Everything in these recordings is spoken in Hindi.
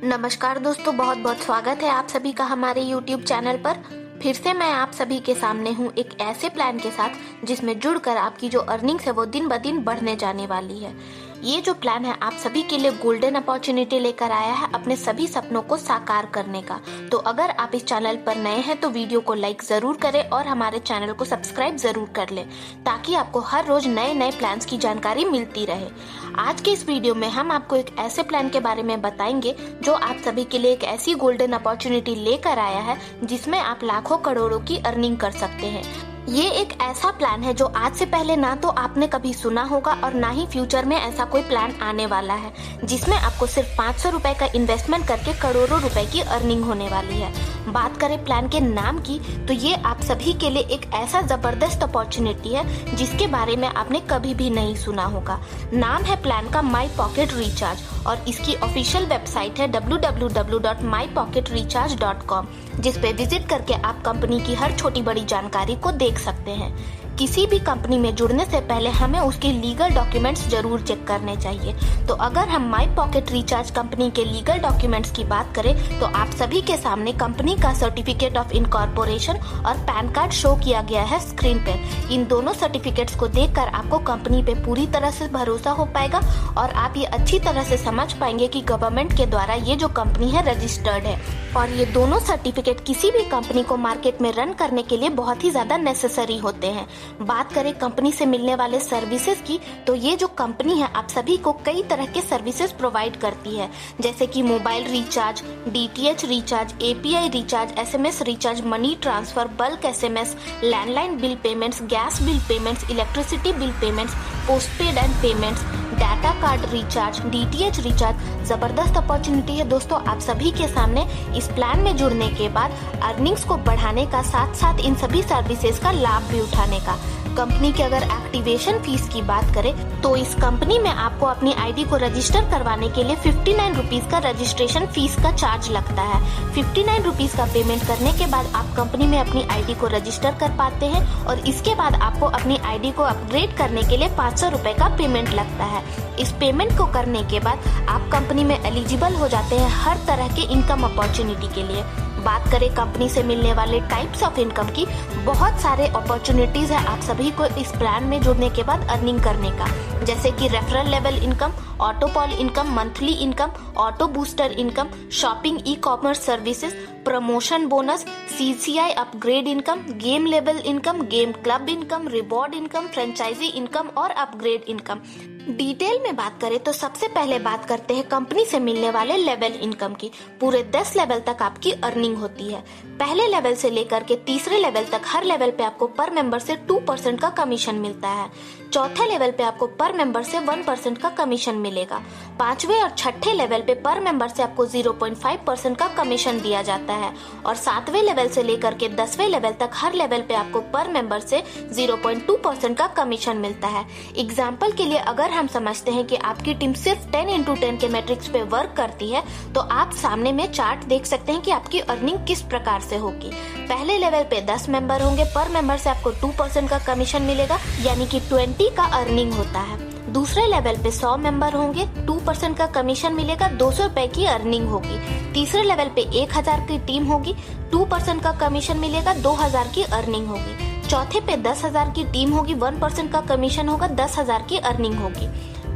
नमस्कार दोस्तों, बहुत बहुत स्वागत है आप सभी का हमारे YouTube चैनल पर। फिर से मैं आप सभी के सामने हूँ एक ऐसे प्लान के साथ जिसमें जुड़कर आपकी जो अर्निंग्स है वो दिन ब दिन बढ़ने जाने वाली है। ये जो प्लान है आप सभी के लिए गोल्डन अपॉर्चुनिटी लेकर आया है अपने सभी सपनों को साकार करने का। तो अगर आप इस चैनल पर नए हैं तो वीडियो को लाइक जरूर करें और हमारे चैनल को सब्सक्राइब जरूर कर लें ताकि आपको हर रोज नए नए प्लान्स की जानकारी मिलती रहे। आज के इस वीडियो में हम आपको एक ऐसे प्लान के बारे में बताएंगे जो आप सभी के लिए एक ऐसी गोल्डन अपॉर्चुनिटी लेकर आया है जिसमें आप लाखों करोड़ों की अर्निंग कर सकते हैं। ये एक ऐसा प्लान है जो आज से पहले ना तो आपने कभी सुना होगा और ना ही फ्यूचर में ऐसा कोई प्लान आने वाला है, जिसमें आपको सिर्फ 500 रुपए का इन्वेस्टमेंट करके करोड़ों रुपए की अर्निंग होने वाली है। बात करें प्लान के नाम की तो ये आप सभी के लिए एक ऐसा जबरदस्त अपॉर्चुनिटी है जिसके बारे में आपने कभी भी नहीं सुना होगा। नाम है प्लान का माई पॉकेट रिचार्ज और इसकी ऑफिशियल वेबसाइट है www.mypocketrecharge.com, जिस पे विजिट करके आप कंपनी की हर छोटी बड़ी जानकारी को देख सकते हैं। किसी भी कंपनी में जुड़ने से पहले हमें उसके लीगल डॉक्यूमेंट्स जरूर चेक करने चाहिए। तो अगर हम माई पॉकेट रिचार्ज कंपनी के लीगल डॉक्यूमेंट्स की बात करें तो आप सभी के सामने कंपनी का सर्टिफिकेट ऑफ इनकॉर्पोरेशन और पैन कार्ड शो किया गया है स्क्रीन पे। इन दोनों सर्टिफिकेट्स को देखकर आपको कंपनी पे पूरी तरह से भरोसा हो पाएगा और आप ये अच्छी तरह से समझ पाएंगे कि गवर्नमेंट के द्वारा ये जो कंपनी है रजिस्टर्ड है। और ये दोनों सर्टिफिकेट किसी भी कंपनी को मार्केट में रन करने के लिए बहुत ही ज्यादा नेसेसरी होते हैं। बात करें कंपनी से मिलने वाले सर्विसेज की तो ये जो कंपनी है आप सभी को कई तरह के सर्विसेज प्रोवाइड करती है, जैसे कि mobile recharge, DTH recharge, API recharge, SMS recharge, money transfer, bulk SMS, landline bill payments, gas bill payments, electricity bill payments, postpaid and payments, data card recharge, DTH recharge. जबरदस्त अपॉर्चुनिटी है दोस्तों आप सभी के सामने। इस प्लान में जुड़ने के बाद अर्निंग्स को बढ़ाने का साथ साथ इन सभी सर्विसेज का लाभ भी उठाने का। कंपनी के अगर एक्टिवेशन फीस की बात करें तो इस कंपनी में आपको अपनी आईडी को रजिस्टर करवाने के लिए 59 रुपीज का रजिस्ट्रेशन फीस का चार्ज लगता है। 59 रुपीज का पेमेंट करने के बाद आप कंपनी में अपनी आईडी को रजिस्टर कर पाते हैं और इसके बाद आपको अपनी आईडी को अपग्रेड करने के लिए 500 रुपए का पेमेंट लगता है। इस पेमेंट को करने के बाद आप कंपनी में एलिजिबल हो जाते हैं हर तरह के इनकम अपॉर्चुनिटी के लिए। बात करें कंपनी से मिलने वाले टाइप्स ऑफ इनकम की, बहुत सारे अपॉर्चुनिटीज है आप सभी को इस प्लान में जुड़ने के बाद अर्निंग करने का, जैसे कि referral level income, autopool income, monthly income, auto booster income, shopping e commerce services, promotion bonus, CCI upgrade income, game level income, game club income, reward income, franchise income और अपग्रेड इनकम। डिटेल में बात करें तो सबसे पहले बात करते हैं कंपनी से मिलने वाले लेवल इनकम की। पूरे 10 लेवल तक आपकी अर्निंग होती है। पहले लेवल से लेकर के तीसरे लेवल तक हर लेवल पे आपको पर मेंबर से 2% का कमीशन मिलता है। चौथे लेवल पे आपको पर मेंबर से 1% का कमीशन मिलेगा। पांचवे और छठे लेवल पे पर मेंबर से आपको 0.5% का कमीशन दिया जाता है और सातवें लेवल से लेकर के 10वें लेवल तक हर लेवल पे आपको पर मेंबर से 0.2% का कमीशन मिलता है। एग्जाम्पल के लिए अगर हम समझते हैं कि आपकी टीम सिर्फ 10x10 के मैट्रिक्स पे वर्क करती है तो आप सामने में चार्ट देख सकते हैं कि आपकी अर्निंग किस प्रकार से होगी। पहले लेवल पे 10 मेंबर होंगे, पर मेंबर से आपको 2% का कमीशन मिलेगा, यानी कि 20 का अर्निंग होता है। दूसरे लेवल पे 100 मेंबर होंगे, 2% का कमीशन मिलेगा, 200 रुपए की अर्निंग होगी। तीसरे लेवल पे 1000 की टीम होगी, 2% का कमीशन मिलेगा, 2000 की अर्निंग होगी। चौथे पे 10,000 की टीम होगी, 1% का कमीशन होगा, 10,000 की अर्निंग होगी।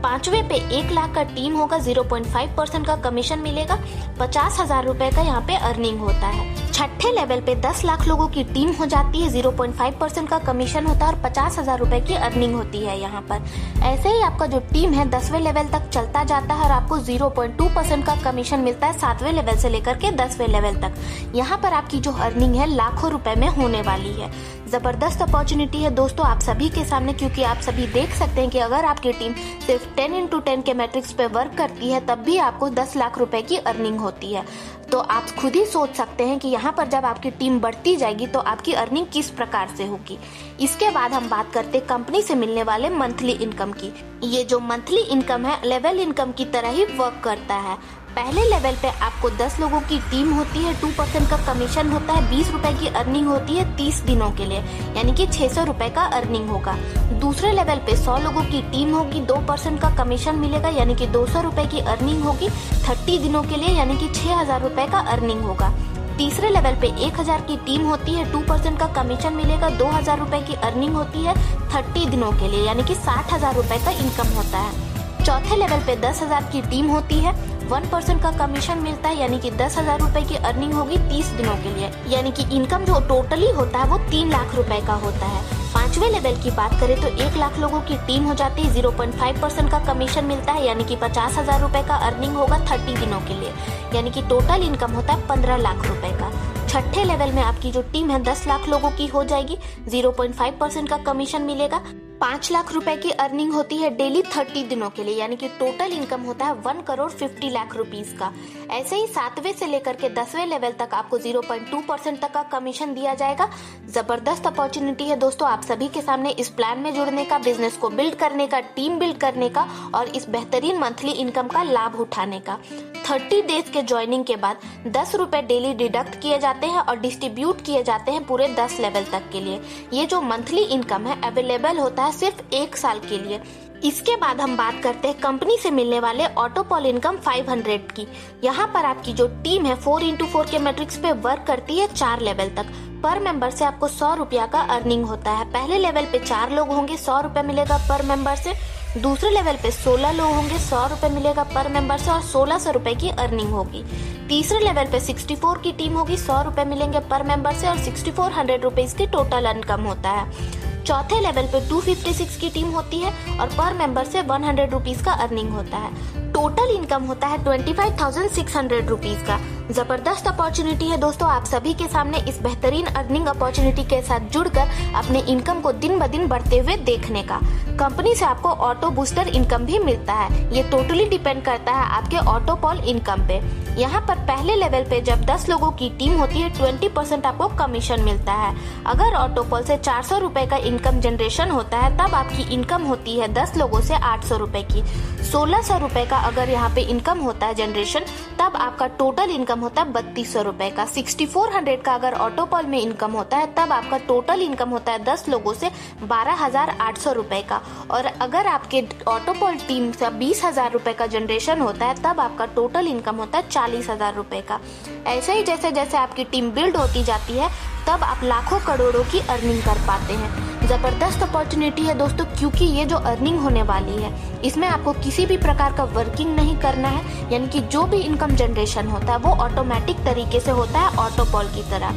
पांचवे पे 1 लाख का टीम होगा, 0.5% का कमीशन मिलेगा, 50,000 रुपए का यहाँ पे अर्निंग होता है। छठे लेवल पे 10 लाख लोगों की टीम हो जाती है, 0.5% का कमीशन होता है और 50,000 रुपए की अर्निंग होती है यहाँ पर। ऐसे ही आपका जो टीम है 10वें लेवल तक चलता जाता है और आपको 0.2% का कमीशन मिलता है 7वें लेवल से लेकर के 10वें लेवल तक। यहाँ पर आपकी जो अर्निंग है लाखों रुपए में होने वाली है। जबरदस्त अपॉर्चुनिटी है दोस्तों आप सभी के सामने, क्योंकि आप सभी देख सकते हैं कि अगर आपकी टीम सिर्फ 10x10 के मैट्रिक्स पे वर्क करती है तब भी आपको 10 लाख रुपए की अर्निंग होती है। तो आप खुद ही सोच सकते हैं कि यहाँ पर जब आपकी टीम बढ़ती जाएगी तो आपकी अर्निंग किस प्रकार से होगी। इसके बाद हम बात करते हैं कंपनी से मिलने वाले मंथली इनकम की। ये जो मंथली इनकम है लेवल इनकम की तरह ही वर्क करता है। पहले लेवल पे आपको 10 लोगों की टीम होती है, 2% का कमीशन होता है, 20 रुपए की अर्निंग होती है 30 दिनों के लिए, यानी कि 600 रुपए का अर्निंग होगा। दूसरे लेवल पे 100 लोगों की टीम होगी, 2% का कमीशन मिलेगा, यानी कि 200 रुपए की अर्निंग होगी 30 दिनों के लिए, यानी कि 6000 रुपए का अर्निंग होगा। तीसरे लेवल पे 1000 की टीम होती है, 2% का कमीशन मिलेगा, 2000 रुपए की अर्निंग होती है 30 दिनों के लिए, यानी कि 60,000 रुपए का इनकम होता है। चौथे लेवल पे 10,000 की टीम होती है, 1% का कमीशन मिलता है, यानी कि 10,000 रुपए की अर्निंग होगी 30 दिनों के लिए, यानी कि इनकम जो टोटली होता है वो 3 लाख रुपए का होता है। पांचवे लेवल की बात करें तो 1 लाख लोगों की टीम हो जाती है, 0.5% का कमीशन मिलता है, यानी कि 50,000 रुपए का अर्निंग होगा 30 दिनों के लिए, यानी कि टोटल इनकम होता है 15 लाख रुपए का। छठे लेवल में आपकी जो टीम है 10 लाख लोगों की हो जाएगी, 0.5% का कमीशन मिलेगा, 5 लाख रुपए की अर्निंग होती है डेली 30 दिनों के लिए, यानी कि टोटल इनकम होता है 1 करोड़ 50 लाख रुपीस का। ऐसे ही 7वें से लेकर के 10वें लेवल तक आपको 0.2% तक का कमीशन दिया जाएगा। जबरदस्त अपॉर्चुनिटी है दोस्तों आप सभी के सामने इस प्लान में जुड़ने का, बिजनेस को बिल्ड करने का, टीम बिल्ड करने का और इस बेहतरीन मंथली इनकम का लाभ उठाने का। 30 डेज के ज्वाइनिंग के बाद 10 रुपए डेली डिडक्ट किए जाते हैं और डिस्ट्रीब्यूट किए जाते हैं पूरे 10 लेवल तक के लिए। ये जो मंथली इनकम है अवेलेबल होता है सिर्फ 1 साल के लिए। इसके बाद हम बात करते हैं कंपनी से मिलने वाले ऑटोपॉल इनकम 500 की। यहाँ पर आपकी जो टीम है 4x4 के मैट्रिक्स पे वर्क करती है 4 लेवल तक। पर मेंबर से आपको 100 रुपया का अर्निंग होता है। पहले लेवल पे 4 लोग होंगे, 100 रुपए मिलेगा पर मेंबर से। दूसरे लेवल पे 16 लोग होंगे, 100 रुपए मिलेगा पर मेंबर से और 1600 रुपए की अर्निंग होगी। तीसरे लेवल पे 64 की टीम होगी, 100 रुपए मिलेंगे पर मेंबर से और 6400 रुपीज की टोटल इनकम होता है। चौथे लेवल पे 256 की टीम होती है और पर मेंबर से 100 रुपीज का अर्निंग होता है। टोटल इनकम होता है 25,600 रुपीज का। जबरदस्त अपॉर्चुनिटी है दोस्तों आप सभी के सामने इस बेहतरीन अर्निंग अपॉर्चुनिटी के साथ जुड़कर अपने इनकम को दिन ब दिन बढ़ते हुए देखने का। कंपनी से आपको ऑटो बूस्टर इनकम भी मिलता है। ये टोटली डिपेंड करता है आपके ऑटोपॉल इनकम पे। यहाँ पर पहले लेवल पे जब 10 लोगों की टीम होती है 20% आपको कमीशन मिलता है। अगर ऑटोपॉल से 400 रुपए का इनकम जनरेशन होता है तब आपकी इनकम होती है 10 लोगों से 800 रुपए की। 1600 रुपए का अगर यहाँ पे इनकम होता है जनरेशन तब आपका टोटल इनकम होता है 3200 रुपए का। 6400 का अगर ऑटोपॉल में इनकम होता है तब आपका टोटल इनकम होता है 10 लोगों से 12,800 रुपए का। और अगर आपके ऑटोपॉल टीम से 20,000 रुपए का जनरेशन होता है तब आपका टोटल इनकम होता है 40,000 रुपए का। ऐसे ही जैसे जैसे आपकी टीम बिल्ड होती जाती है तब आप लाखों करोड़ों की अर्निंग कर पाते हैं। जबरदस्त अपॉर्चुनिटी है दोस्तों क्योंकि ये जो अर्निंग होने वाली है इसमें आपको किसी भी प्रकार का वर्किंग नहीं करना है, यानी कि जो भी इनकम जनरेशन होता है वो ऑटोमेटिक तरीके से होता है ऑटोपॉल की तरह।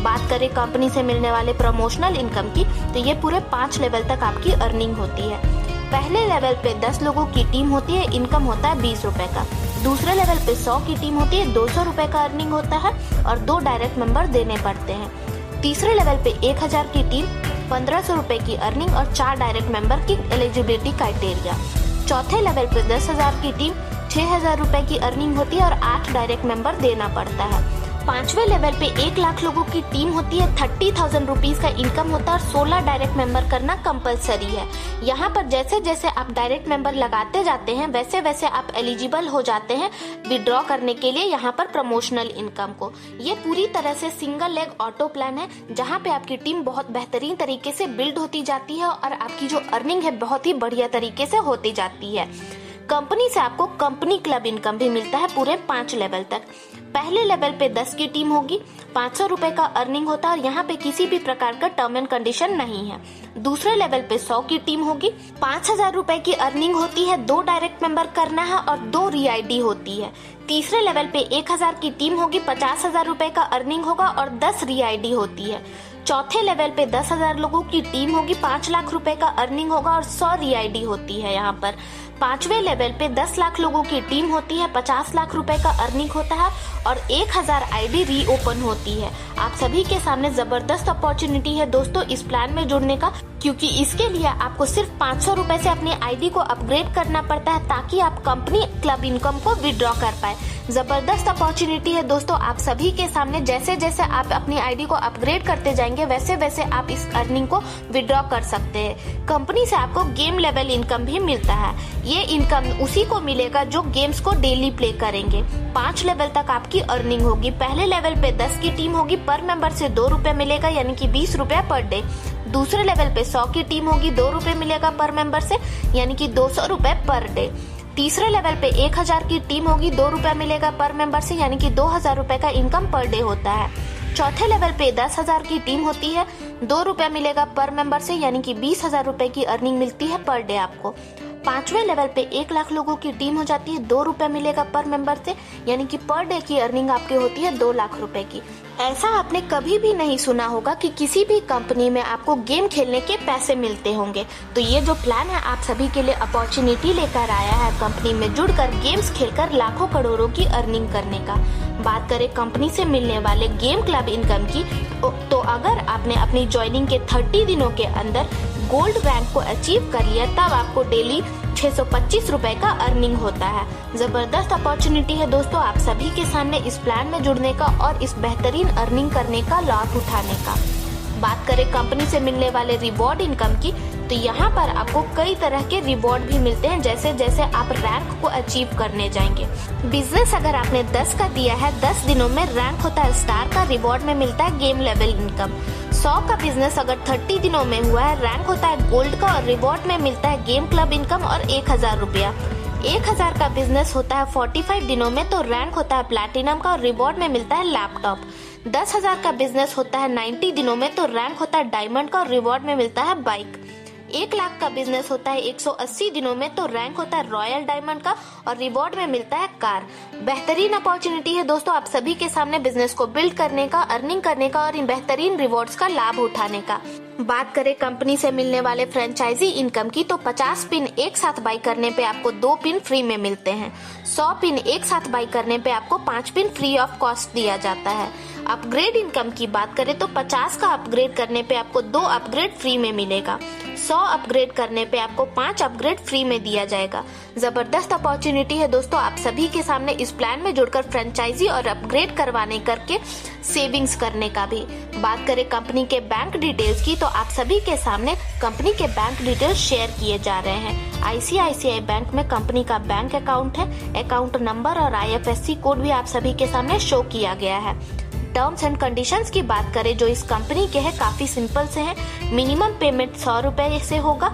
बात करें कंपनी से मिलने वाले प्रमोशनल इनकम की तो ये पूरे 5 लेवल तक आपकी अर्निंग होती है। पहले लेवल पे 10 लोगों की टीम होती है, इनकम होता है 20 रुपए का। दूसरे लेवल पे 100 की टीम होती है, 200 रुपए का अर्निंग होता है और 2 डायरेक्ट मेंबर देने पड़ते हैं। तीसरे लेवल पे 1000 की टीम, 1500 रुपए की अर्निंग और 4 डायरेक्ट मेंबर की एलिजिबिलिटी क्राइटेरिया। चौथे लेवल पे 10,000 की टीम, 6,000 रुपए की अर्निंग होती है और 8 डायरेक्ट मेंबर देना पड़ता है। पांचवे लेवल पे 1 लाख लोगों की टीम होती है, 30,000 रुपीज का इनकम होता है और 16 डायरेक्ट मेंबर करना कंपलसरी है। यहाँ पर जैसे जैसे आप डायरेक्ट मेंबर लगाते जाते हैं वैसे वैसे आप एलिजिबल हो जाते हैं विड्रॉ करने के लिए यहाँ पर प्रमोशनल इनकम को। ये पूरी तरह से सिंगल लेग ऑटो प्लान है जहाँ पे आपकी टीम बहुत बेहतरीन तरीके से बिल्ड होती जाती है और आपकी जो अर्निंग है बहुत ही बढ़िया तरीके से होती जाती है। कंपनी से आपको कंपनी क्लब इनकम भी मिलता है पूरे 5 लेवल तक। पहले लेवल पे 10 की टीम होगी, 500 रुपए का अर्निंग होता है और यहाँ पे किसी भी प्रकार का टर्म एंड कंडीशन नहीं है। दूसरे लेवल पे 100 की टीम होगी, 5,000 रुपए की अर्निंग होती है, 2 डायरेक्ट मेंबर करना है और 2 री-आईडी होती है। तीसरे लेवल पे 1000 की टीम होगी, 50,000 रुपए का अर्निंग होगा और 10 री-आईडी होती है। चौथे लेवल पे 10,000 लोगों की टीम होगी, 5 लाख रुपए का अर्निंग होगा और 100 री-आईडी होती है यहाँ पर। पांचवे लेवल पे 10 लाख लोगों की टीम होती है, 50 लाख रुपए का अर्निंग होता है और 1000 आईडी रीओपन होती है। आप सभी के सामने जबरदस्त अपॉर्चुनिटी है दोस्तों इस प्लान में जुड़ने का। क्योंकि इसके लिए आपको सिर्फ 500 रुपए से अपनी आईडी को अपग्रेड करना पड़ता है ताकि आप कंपनी क्लब इनकम को विड्रॉ कर पाए। जबरदस्त अपॉर्चुनिटी है दोस्तों आप सभी के सामने। जैसे जैसे आप अपनी आईडी को अपग्रेड करते जाएंगे वैसे वैसे आप इस अर्निंग को विड्रॉ कर सकते हैं। कंपनी से आपको गेम लेवल इनकम भी मिलता है। ये इनकम उसी को मिलेगा जो गेम्स को डेली प्ले करेंगे। 5 लेवल तक आपकी अर्निंग होगी। पहले लेवल पे 10 की टीम होगी, पर मेंबर से 2 रुपए मिलेगा यानी कि 20 रुपया पर डे। दूसरे लेवल पे 100 की टीम होगी, 2 रुपए मिलेगा पर मेंबर से यानी कि 200 रुपए पर डे। तीसरे लेवल पे 1000 की टीम होगी, 2 रुपया मिलेगा पर मेंबर से यानी कि 2000 रुपए का इनकम पर डे होता है। चौथे लेवल पे 10,000 की टीम होती है, 2 रुपया मिलेगा पर मेंबर से यानी कि 20,000 रुपए की अर्निंग मिलती है पर डे आपको। 5वें लेवल पे 1 लाख लोगों की टीम हो जाती है, 2 रुपया मिलेगा पर मेंबर से यानी कि पर डे की अर्निंग आपकी होती है 2 लाख रुपए की। ऐसा आपने कभी भी नहीं सुना होगा कि किसी भी कंपनी में आपको गेम खेलने के पैसे मिलते होंगे। तो ये जो प्लान है आप सभी के लिए अपॉर्चुनिटी लेकर आया है कंपनी में जुड़कर गेम्स खेलकर लाखों करोड़ों की अर्निंग करने का। बात करें कंपनी से मिलने वाले गेम क्लब इनकम की, तो अगर आपने अपनी ज्वाइनिंग के 30 दिनों के अंदर गोल्ड रैंक को अचीव कर लिया तब आपको डेली 625 रुपए का अर्निंग होता है। जबरदस्त अपॉर्चुनिटी है दोस्तों आप सभी के सामने इस प्लान में जुड़ने का और इस बेहतरीन अर्निंग करने का लाभ उठाने का। बात करें कंपनी से मिलने वाले रिवॉर्ड इनकम की, तो यहाँ पर आपको कई तरह के रिवॉर्ड भी मिलते हैं जैसे जैसे आप रैंक को अचीव करने जाएंगे। बिजनेस अगर आपने 10 का दिया है, 10 दिनों में रैंक होता है स्टार का, रिवॉर्ड में मिलता है गेम लेवल इनकम। 100 का बिजनेस अगर 30 दिनों में हुआ है, रैंक होता है गोल्ड का और रिवॉर्ड में मिलता है गेम क्लब इनकम और 1000 रुपया। 1000 का बिजनेस होता है 45 दिनों में, तो रैंक होता है प्लैटिनम का और रिवॉर्ड में मिलता है लैपटॉप। 10,000 का बिजनेस होता है 90 दिनों में, तो रैंक होता है डायमंड का और रिवॉर्ड में मिलता है बाइक। 1 लाख का बिजनेस होता है 180 दिनों में, तो रैंक होता है रॉयल डायमंड का और रिवॉर्ड में मिलता है कार। बेहतरीन अपॉर्चुनिटी है दोस्तों आप सभी के सामने बिजनेस को बिल्ड करने का, अर्निंग करने का और इन बेहतरीन रिवॉर्ड्स का लाभ उठाने का। बात करें कंपनी से मिलने वाले फ्रेंचाइजी इनकम की, तो 50 पिन एक साथ बाई करने पे आपको 2 पिन फ्री में मिलते हैं। 100 पिन एक साथ बाई करने पे आपको 5 पिन फ्री ऑफ कॉस्ट दिया जाता है। अपग्रेड इनकम की बात करें तो 50 का अपग्रेड करने पे आपको 2 अपग्रेड फ्री में मिलेगा। 100 अपग्रेड करने पे आपको 5 अपग्रेड फ्री में दिया जाएगा। जबरदस्त अपॉर्चुनिटी है दोस्तों आप सभी के सामने इस प्लान में जुड़कर फ्रेंचाइजी और अपग्रेड करवाने करके सेविंग्स करने का भी। बात करें कंपनी के बैंक डिटेल्स की, तो आप सभी के सामने कंपनी के बैंक डिटेल्स शेयर किए जा रहे हैं। ICICI बैंक में कंपनी का बैंक अकाउंट है। अकाउंट नंबर और IFSC कोड भी आप सभी के सामने शो किया गया है। टर्म्स एंड कंडीशंस की बात करें जो इस कंपनी के हैं काफी सिंपल से हैं। मिनिमम पेमेंट 100 रुपए से होगा।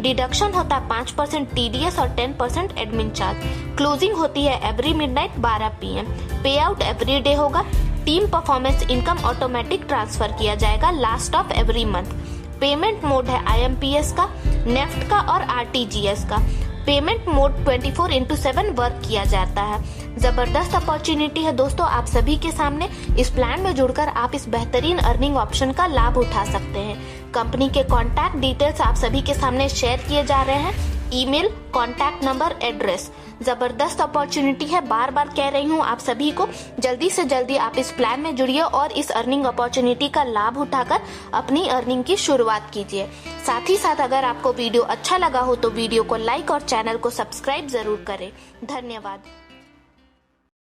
डिडक्शन होता है 5% TDS और 10% एडमिन चार्ज। क्लोजिंग होती है एवरी मिडनाइट 12 PM। पे आउट एवरी डे होगा। Team performance income automatic transfer किया जाएगा last of every month. Payment mode है IMPS का, नेफ्ट का और RTGS का। पेमेंट मोड 24/7 वर्क किया जाता है। जबरदस्त अपॉर्चुनिटी है दोस्तों आप सभी के सामने। इस प्लान में जुड़कर आप इस बेहतरीन अर्निंग ऑप्शन का लाभ उठा सकते हैं। कंपनी के कॉन्टैक्ट डिटेल्स आप सभी के सामने शेयर किए जा रहे हैं। Email, contact number, address. जबरदस्त अपॉर्चुनिटी है, बार बार कह रही हूँ आप सभी को जल्दी से जल्दी आप इस प्लान में जुड़िए और इस अर्निंग अपॉर्चुनिटी का लाभ उठाकर अपनी अर्निंग की शुरुआत कीजिए। साथ ही साथ अगर आपको वीडियो अच्छा लगा हो तो वीडियो को लाइक और चैनल को सब्सक्राइब जरूर करें। धन्यवाद।